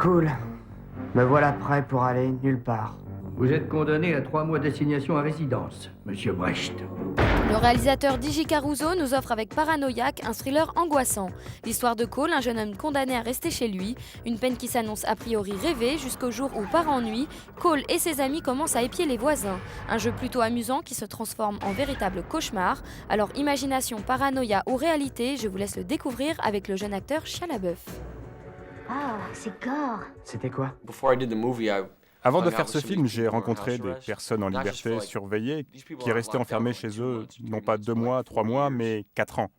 Cool. Me voilà prêt pour aller nulle part. Vous êtes condamné à 3 mois d'assignation à résidence, monsieur Brecht. Le réalisateur Digi Caruso nous offre avec Paranoïaque un thriller angoissant. L'histoire de Cole, un jeune homme condamné à rester chez lui, une peine qui s'annonce a priori rêvée jusqu'au jour où, par ennui, Cole et ses amis commencent à épier les voisins. Un jeu plutôt amusant qui se transforme en véritable cauchemar. Alors imagination, paranoïa ou réalité, je vous laisse le découvrir avec le jeune acteur Shia LaBeouf. Ah, c'est gore. C'était quoi? Avant de faire ce film, j'ai rencontré des personnes en liberté surveillées qui restaient enfermées chez eux, non pas 2 mois, 3 mois, mais 4 ans.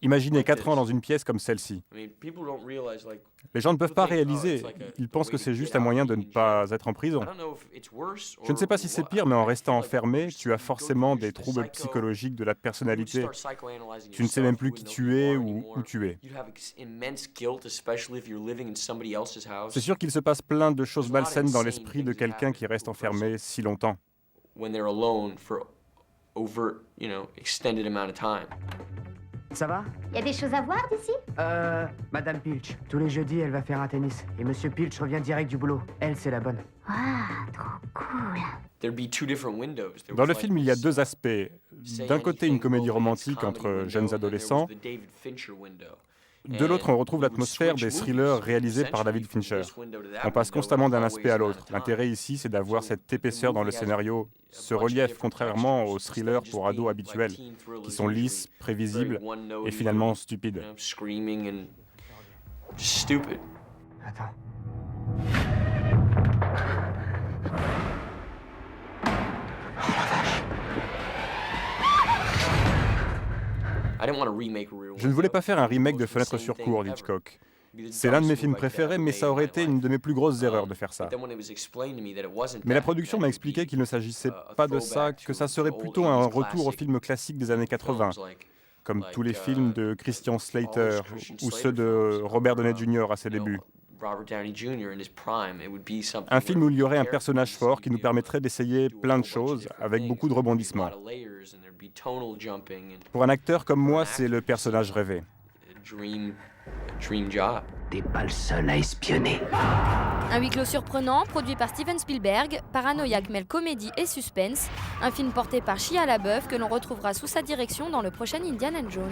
Imaginez 4 ans dans une pièce comme celle-ci. Les gens ne peuvent pas réaliser. Ils pensent que c'est juste un moyen de ne pas être en prison. Je ne sais pas si c'est pire, mais en restant enfermé, tu as forcément des troubles psychologiques de la personnalité. Tu ne sais même plus qui tu es ou où tu es. C'est sûr qu'il se passe plein de choses malsaines dans l'esprit de quelqu'un qui reste enfermé si longtemps. Ça va? Y a des choses à voir d'ici? Madame Pilch. Tous les jeudis, elle va faire un tennis. Et Monsieur Pilch revient direct du boulot. Elle, c'est la bonne. Ah, trop cool. Dans le film, il y a 2 aspects. D'un côté, une comédie romantique entre jeunes adolescents. De l'autre, on retrouve l'atmosphère des thrillers réalisés par David Fincher. On passe constamment d'un aspect à l'autre. L'intérêt ici, c'est d'avoir cette épaisseur dans le scénario, ce relief, contrairement aux thrillers pour ados habituels, qui sont lisses, prévisibles et finalement stupides. Attends. Je ne voulais pas faire un remake de Fenêtre sur cour d'Hitchcock. C'est l'un de mes films préférés, mais ça aurait été une de mes plus grosses erreurs de faire ça. Mais la production m'a expliqué qu'il ne s'agissait pas de ça, que ça serait plutôt un retour aux films classiques des années 80, comme tous les films de Christian Slater ou ceux de Robert Downey Jr. à ses débuts. Un film où il y aurait un personnage fort qui nous permettrait d'essayer plein de choses avec beaucoup de rebondissements. Pour un acteur comme moi, c'est le personnage rêvé. T'es pas le seul à espionner. Un huis clos surprenant, produit par Steven Spielberg, paranoïaque mêle comédie et suspense, un film porté par Shia LaBeouf que l'on retrouvera sous sa direction dans le prochain Indiana Jones.